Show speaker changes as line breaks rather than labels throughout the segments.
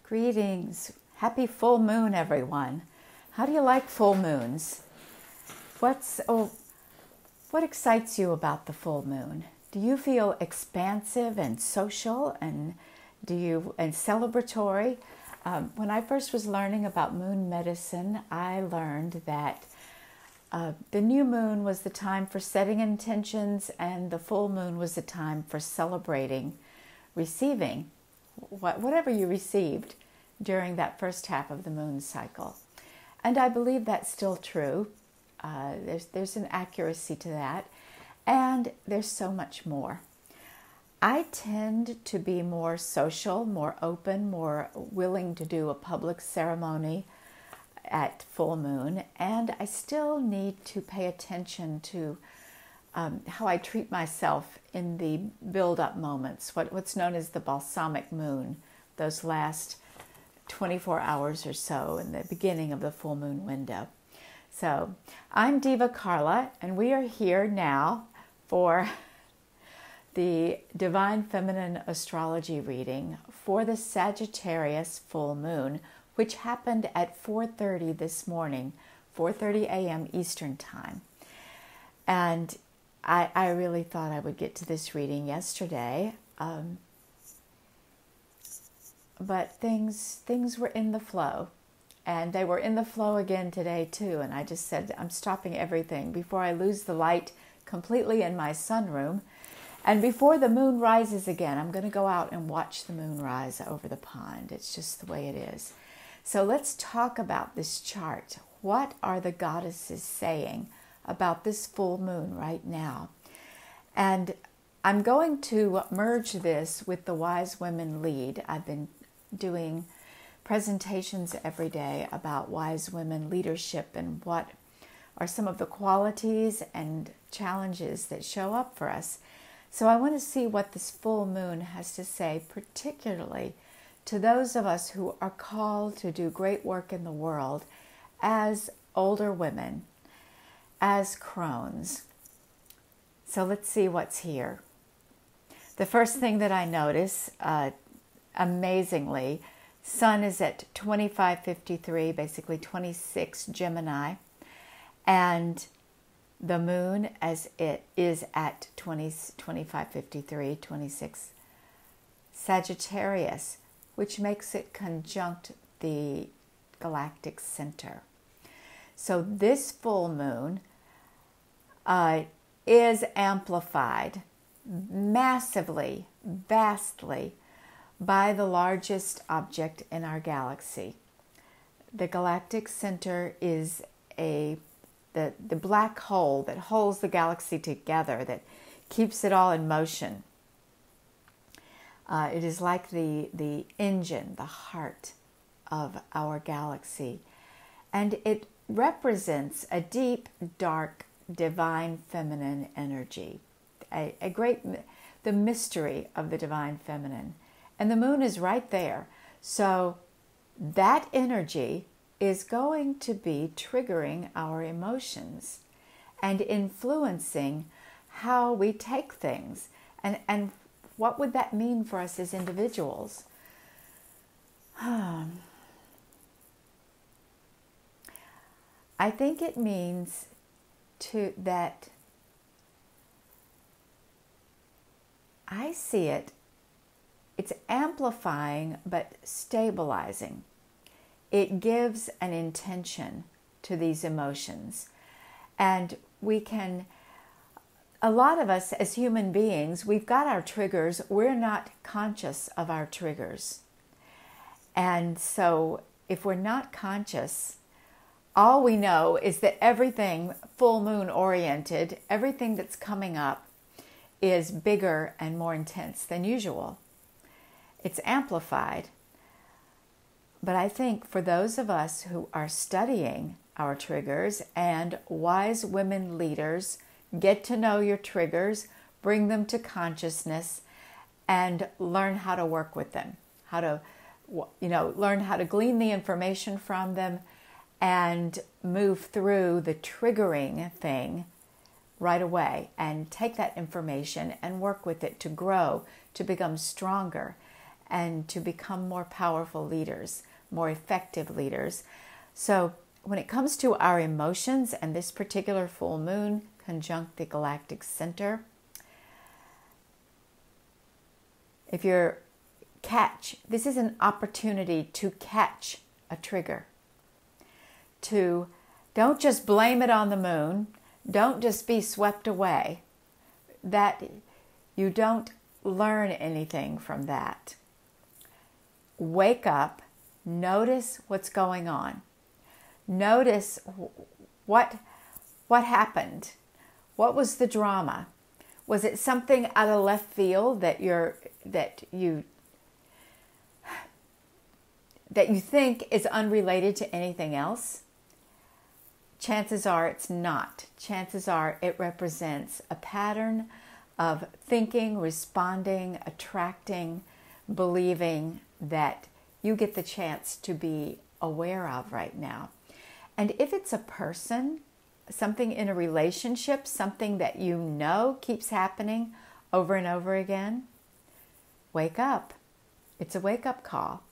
Greetings. Happy full moon, everyone. How do you like full moons? What excites you about the full moon? Do you feel expansive and social and celebratory? When I first was learning about moon medicine, I learned that the new moon was the time for setting intentions, and the full moon was the time for celebrating, receiving whatever you received during that first half of the moon cycle. And I believe that's still true. There's an accuracy to that, and there's so much more. I tend to be more social, more open, more willing to do a public ceremony at full moon, and I still need to pay attention to how I treat myself in the build-up moments, what's known as the balsamic moon, those last 24 hours or so in the beginning of the full moon window. So I'm Diva Carla, and we are here now for the Divine Feminine Astrology reading for the Sagittarius full moon, which happened at 4:30 this morning, 4:30 a.m. Eastern Time. And I really thought I would get to this reading yesterday, but things were in the flow, and they were in the flow again today too. And I just said, I'm stopping everything before I lose the light completely in my sunroom, and before the moon rises again. I'm going to go out and watch the moon rise over the pond. It's just the way it is. So let's talk about this chart. What are the goddesses saying about this full moon right now? And I'm going to merge this with the Wise Women Lead. I've been doing presentations every day about wise women leadership and what are some of the qualities and challenges that show up for us. So I want to see what this full moon has to say, particularly to those of us who are called to do great work in the world as older women, as crones. So let's see what's here. The first thing that I notice, amazingly, Sun is at 2553, basically 26 Gemini, and the moon as it is at 2553, 26 Sagittarius, which makes it conjunct the galactic center. So this full moon is amplified massively, vastly, by the largest object in our galaxy. The galactic center is the black hole that holds the galaxy together, that keeps it all in motion. It is like the engine, the heart of our galaxy. And it represents a deep, dark, divine feminine energy, the mystery of the divine feminine. And the moon is right there. So that energy is going to be triggering our emotions and influencing how we take things. And what would that mean for us as individuals? I think it means that I see it's amplifying but stabilizing. It gives an intention to these emotions. And a lot of us as human beings, we've got our triggers. We're not conscious of our triggers. And so if we're not conscious, all we know is that everything full moon oriented, everything that's coming up is bigger and more intense than usual. It's amplified. But I think for those of us who are studying our triggers, and wise women leaders, get to know your triggers, bring them to consciousness, and learn how to work with them, learn how to glean the information from them and move through the triggering thing right away and take that information and work with it to grow, to become stronger, and to become more powerful leaders, more effective leaders. So when it comes to our emotions and this particular full moon conjunct the galactic center, if you're this is an opportunity to catch a trigger. Don't just blame it on the moon. Don't just be swept away. That you don't learn anything from that. Wake up, notice what's going on. Notice what happened. What was the drama? Was it something out of left field that you think is unrelated to anything else? Chances are it's not. Chances are it represents a pattern of thinking, responding, attracting, believing that you get the chance to be aware of right now. And if it's a person, something in a relationship, something that you know keeps happening over and over again, wake up. It's a wake-up call.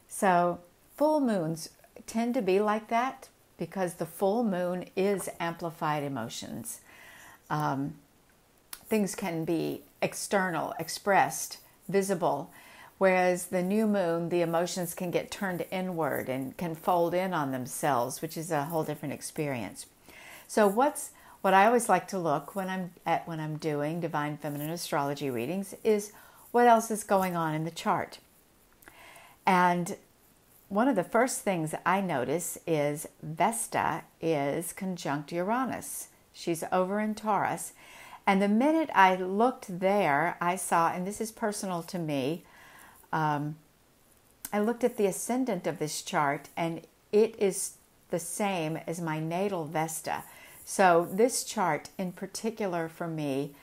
So full moons tend to be like that because the full moon is amplified emotions. Things can be external, expressed, visible, whereas the new moon, the emotions can get turned inward and can fold in on themselves, which is a whole different experience. So what I always like to look when I'm doing divine feminine astrology readings is what else is going on in the chart. And one of the first things I notice is Vesta is conjunct Uranus. She's over in Taurus. And the minute I looked there, I saw, and this is personal to me, I looked at the ascendant of this chart, and it is the same as my natal Vesta. So this chart in particular for me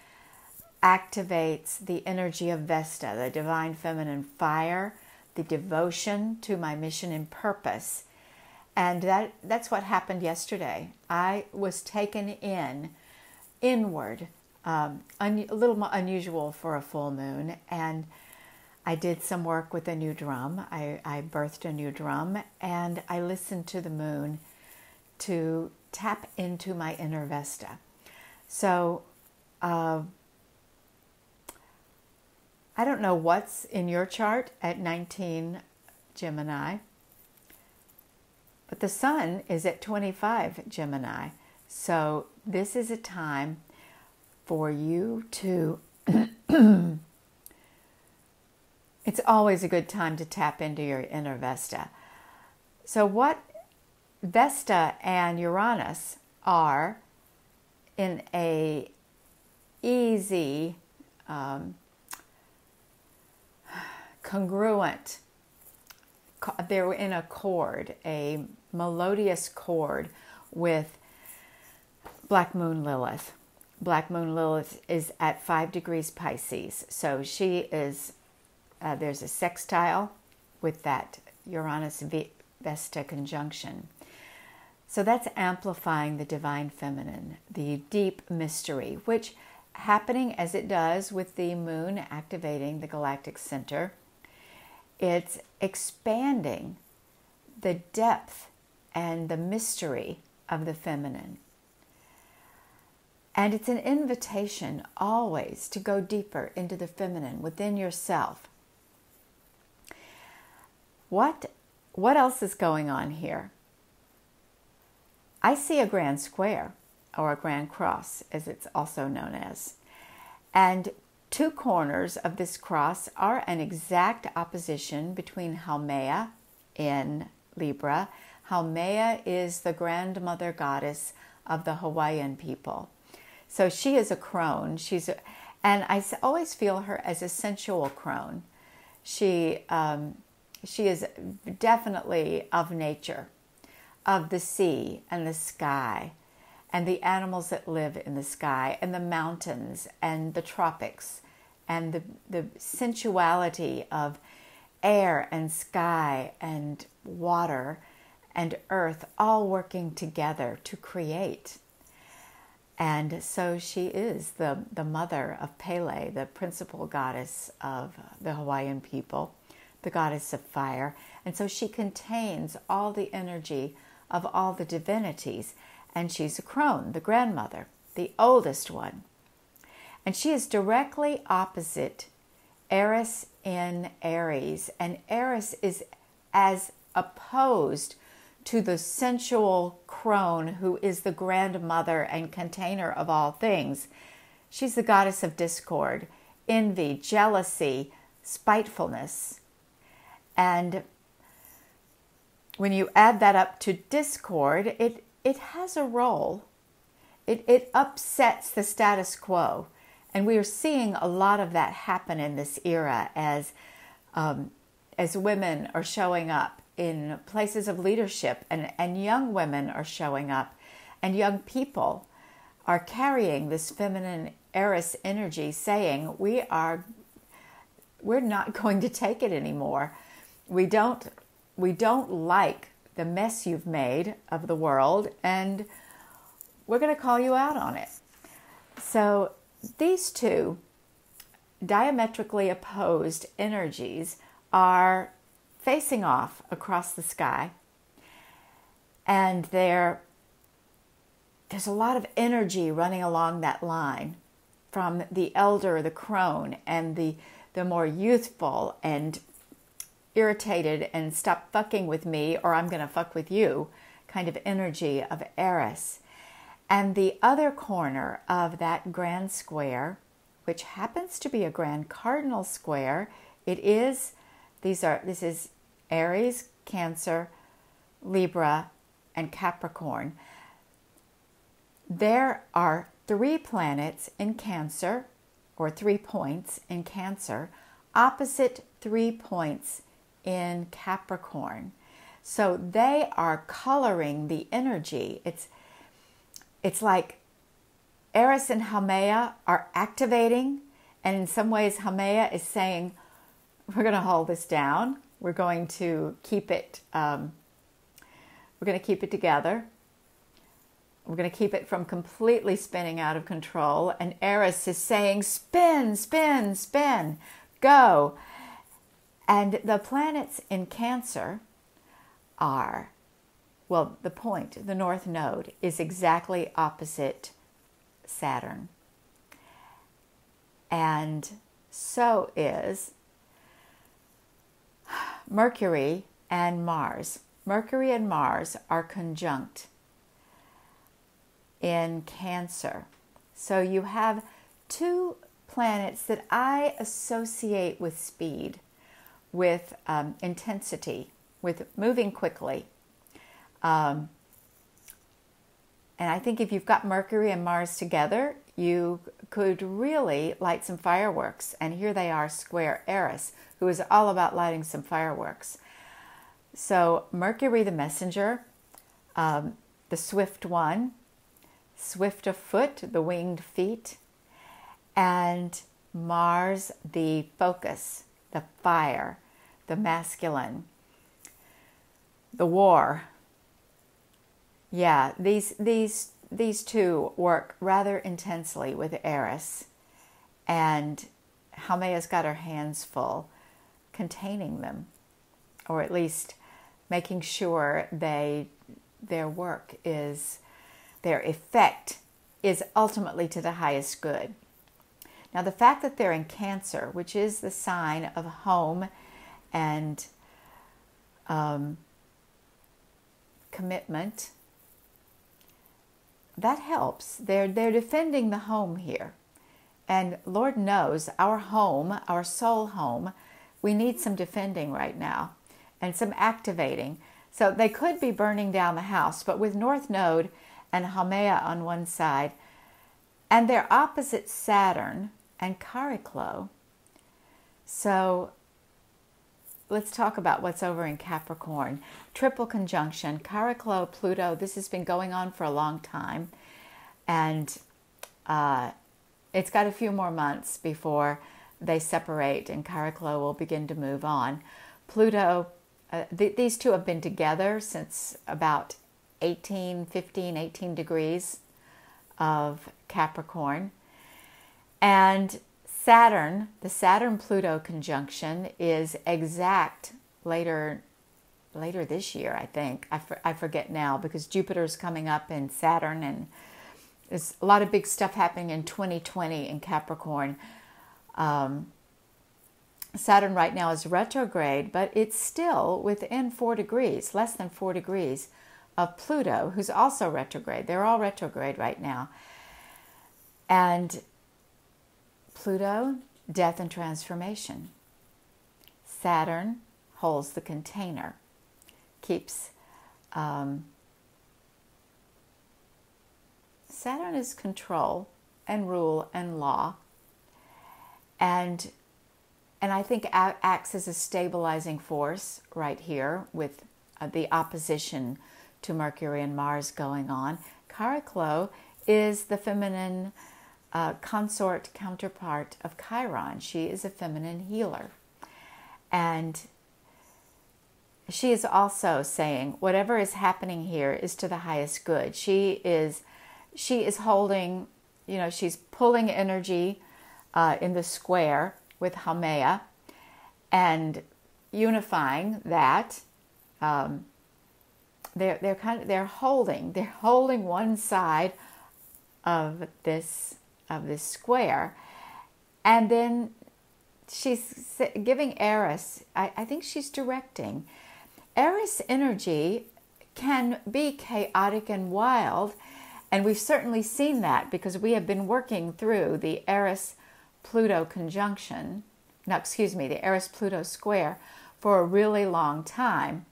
activates the energy of Vesta, the divine feminine fire, the devotion to my mission and purpose. And that's what happened yesterday. I was taken inward, a little more unusual for a full moon, and I did some work with a new drum. I birthed a new drum, and I listened to the moon to tap into my inner Vesta. So I don't know what's in your chart at 19 Gemini, but the sun is at 25 Gemini. So this is a time for you to, it's always a good time to tap into your inner Vesta. So what Vesta and Uranus are in a easy, congruent, they're in a chord, a melodious chord with Black Moon Lilith. Black Moon Lilith is at 5 degrees Pisces. So she is, there's a sextile with that Uranus Vesta conjunction. So that's amplifying the divine feminine, the deep mystery, which happening as it does with the moon activating the galactic center, it's expanding the depth and the mystery of the feminine. And it's an invitation always to go deeper into the feminine within yourself. What else is going on here? I see a grand square, or a grand cross, as it's also known as. And two corners of this cross are an exact opposition between Haumea in Libra. Haumea is the grandmother goddess of the Hawaiian people. So she is a crone. And I always feel her as a sensual crone. She is definitely of nature, of the sea and the sky, and the animals that live in the sky, and the mountains, and the tropics, and the sensuality of air and sky and water and earth all working together to create. And so she is the mother of Pele, the principal goddess of the Hawaiian people, the goddess of fire. And so she contains all the energy of all the divinities. And she's a crone, the grandmother, the oldest one. And she is directly opposite Eris in Aries. And Eris is as opposed to the sensual crone who is the grandmother and container of all things. She's the goddess of discord, envy, jealousy, spitefulness. And when you add that up to discord, it has a role. It upsets the status quo. And we are seeing a lot of that happen in this era as women are showing up in places of leadership, and young women are showing up, and young people are carrying this feminine Eris energy, saying, we're not going to take it anymore. We don't like the mess you've made of the world, and we're going to call you out on it. So these two diametrically opposed energies are facing off across the sky, and there's a lot of energy running along that line from the elder, the crone, and the more youthful and irritated and stop fucking with me or I'm going to fuck with you kind of energy of Eris. And the other corner of that grand square, which happens to be a grand cardinal square, this is Aries, Cancer, Libra, and Capricorn. There are 3 planets in Cancer, or 3 points in Cancer, opposite 3 points in Capricorn. So they are coloring the energy. It's like Eris and Haumea are activating, and in some ways Haumea is saying, we're going to hold this down. We're going to keep it. We're going to keep it together. We're going to keep it from completely spinning out of control. And Eris is saying, spin, spin, spin, go. And the planets in Cancer are, well, the North Node is exactly opposite Saturn. And so is Mercury and Mars. Mercury and Mars are conjunct in Cancer. So you have 2 planets that I associate with speed, with intensity, with moving quickly. And I think if you've got Mercury and Mars together, you could really light some fireworks. And here they are, square Eris, who is all about lighting some fireworks. So Mercury, the messenger, the swift one, swift of foot, the winged feet, and Mars, the focus, the fire, the masculine, the war. Yeah, these 2 work rather intensely with Eris, and Haumea's got her hands full containing them, or at least making sure their effect is ultimately to the highest good. Now, the fact that they're in Cancer, which is the sign of home and commitment, that helps. They're defending the home here. And Lord knows our home, our soul home, we need some defending right now and some activating. So they could be burning down the house, but with North Node and Haumea on one side, and they're opposite Saturn and Chariklo. So let's talk about what's over in Capricorn. Triple conjunction, Chariklo, Pluto. This has been going on for a long time. And it's got a few more months before they separate and Chariklo will begin to move on. Pluto, these 2 have been together since about 18 degrees of Capricorn. And Saturn, the Saturn-Pluto conjunction is exact later this year, I think. I forget now, because Jupiter's coming up in Saturn, and there's a lot of big stuff happening in 2020 in Capricorn. Saturn right now is retrograde, but it's still within 4 degrees, less than 4 degrees of Pluto, who's also retrograde. They're all retrograde right now. And Pluto, death and transformation. Saturn holds the container, keeps... Saturn is control and rule and law, and I think acts as a stabilizing force right here with the opposition to Mercury and Mars going on. Chariklo is the feminine consort counterpart of Chiron. She is a feminine healer. And she is also saying whatever is happening here is to the highest good. She is holding, she's pulling energy in the square with Haumea and unifying that. They're holding one side of this square, and then she's giving Eris. I think she's directing. Eris energy can be chaotic and wild, and we've certainly seen that because we have been working through the Eris-Pluto conjunction, the Eris-Pluto square for a really long time,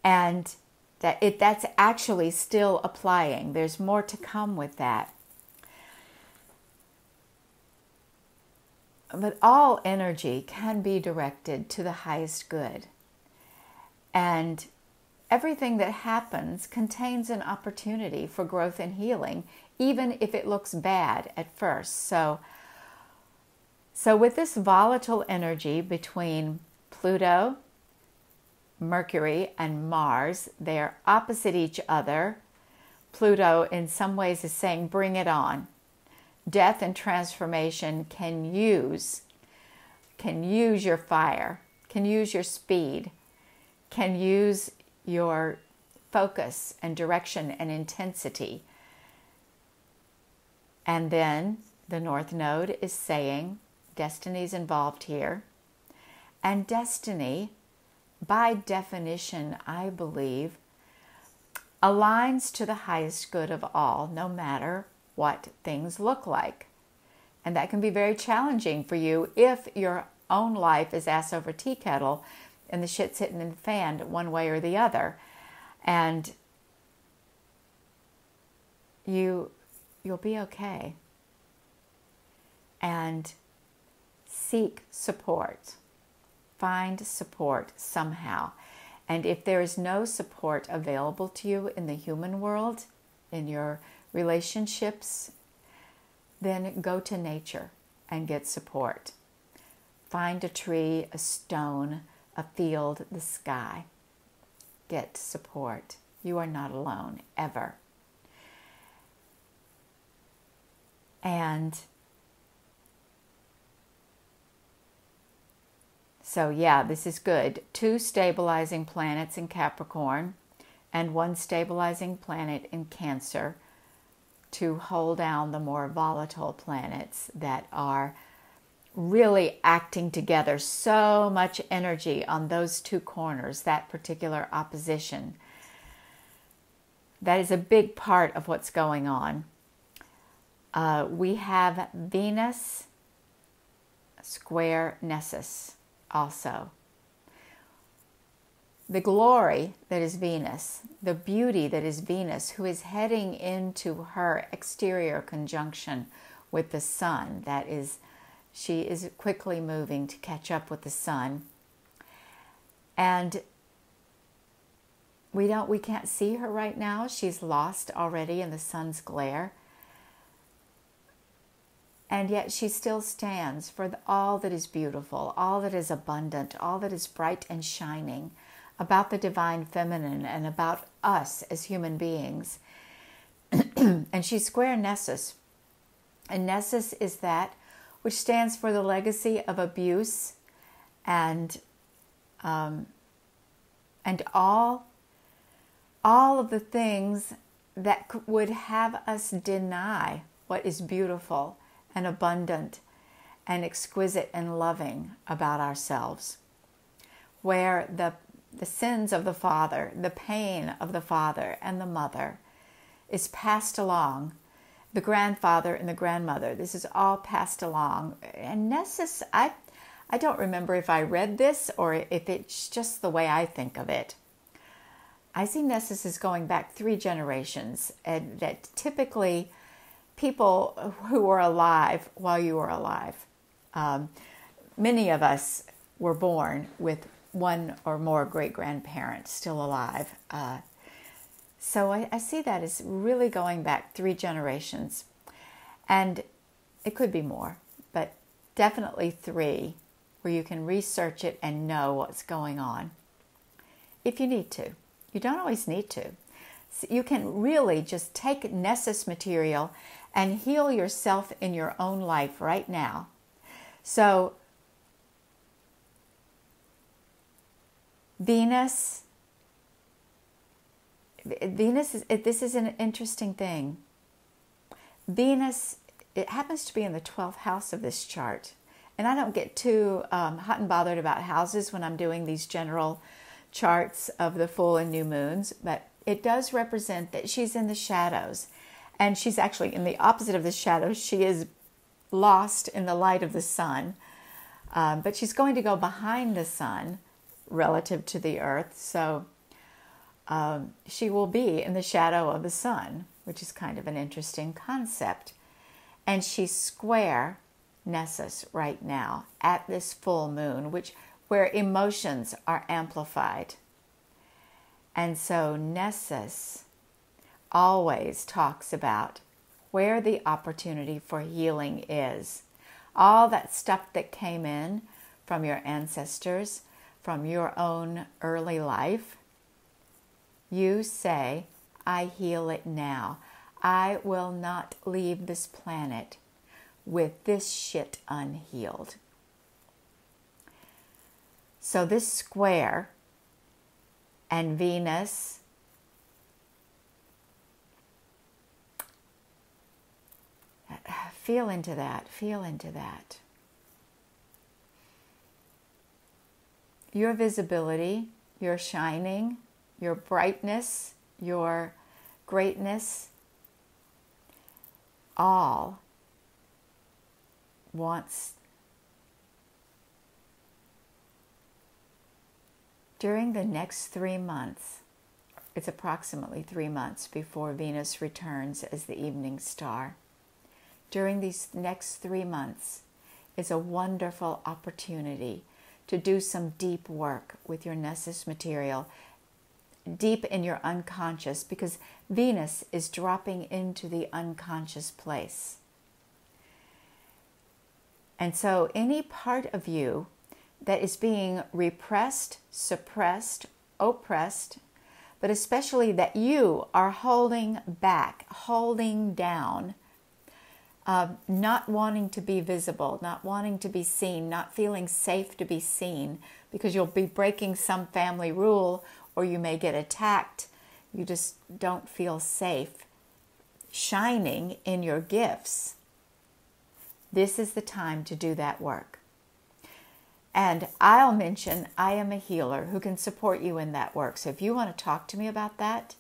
and that's actually still applying. There's more to come with that. But all energy can be directed to the highest good. And everything that happens contains an opportunity for growth and healing, even if it looks bad at first. So with this volatile energy between Pluto, Mercury, and Mars, they're opposite each other. Pluto in some ways is saying, bring it on. Death and transformation can use your fire, can use your speed, can use your focus and direction and intensity. And then the North Node is saying destiny's involved here. And destiny, by definition, I believe, aligns to the highest good of all, no matter what things look like. And that can be very challenging for you if your own life is ass over tea kettle and the shit's hitting in the fan one way or the other. And you'll be okay. And seek support. Find support somehow. And if there is no support available to you in the human world, in your relationships, then go to nature and get support. Find a tree, a stone, a field, the sky. Get support. You are not alone, ever. And so, yeah, this is good. 2 stabilizing planets in Capricorn and 1 stabilizing planet in Cancer to hold down the more volatile planets that are really acting together. So much energy on those 2 corners, that particular opposition. That is a big part of what's going on. We have Venus square Nessus also. The glory that is Venus, the beauty that is Venus, who is heading into her exterior conjunction with the sun. She is quickly moving to catch up with the sun. And we can't see her right now. She's lost already in the sun's glare. And yet she still stands for all that is beautiful, all that is abundant, all that is bright and shining about the divine feminine and about us as human beings. and she's square Nessus. And Nessus is that which stands for the legacy of abuse and all of the things that would have us deny what is beautiful and abundant and exquisite and loving about ourselves. Where the sins of the father, the pain of the father and the mother is passed along, the grandfather and the grandmother, this is all passed along. And Nessus, I don't remember if I read this or if it's just the way I think of it. I see Nessus as going back 3 generations, and that typically people who were alive while you were alive. Many of us were born with one or more great-grandparents still alive. So I see that as really going back 3 generations. And it could be more, but definitely 3, where you can research it and know what's going on. If you need to. You don't always need to. So you can really just take Nessus material and heal yourself in your own life right now. So Venus this is an interesting thing. Venus, it happens to be in the 12th house of this chart. And I don't get too hot and bothered about houses when I'm doing these general charts of the full and new moons, but it does represent that she's in the shadows. And she's actually in the opposite of the shadows. She is lost in the light of the sun. But she's going to go behind the sun relative to the earth. So she will be in the shadow of the sun, which is kind of an interesting concept. And she's square Nessus right now at this full moon, where emotions are amplified. And so Nessus always talks about where the opportunity for healing is. All that stuff that came in from your ancestors, from your own early life, you say, I heal it now. I will not leave this planet with this shit unhealed. So this square and Venus feel into that, feel into that. Your visibility, your shining, your brightness, your greatness, all wants. During the next 3 months, it's approximately 3 months before Venus returns as the evening star. During these next 3 months is a wonderful opportunity to do some deep work with your Nessus material, deep in your unconscious, because Venus is dropping into the unconscious place. And so any part of you that is being repressed, suppressed, oppressed, but especially that you are holding back, holding down, not wanting to be visible, not wanting to be seen, not feeling safe to be seen because you'll be breaking some family rule or you may get attacked. You just don't feel safe shining in your gifts. This is the time to do that work. And I'll mention I am a healer who can support you in that work. So if you want to talk to me about that,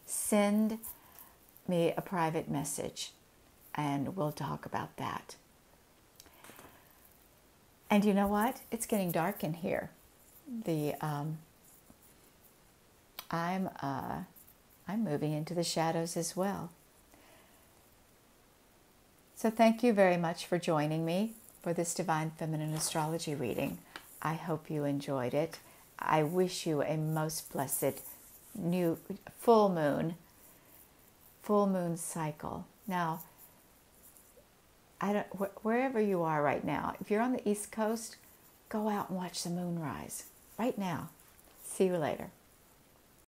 send me a private message and we'll talk about that. And you know what? It's getting dark in here. I'm moving into the shadows as well. So thank you very much for joining me for this Divine Feminine Astrology reading. I hope you enjoyed it. I wish you a most blessed new full moon cycle. Now, wherever you are right now, if you're on the East Coast, go out and watch the moon rise right now. See you later.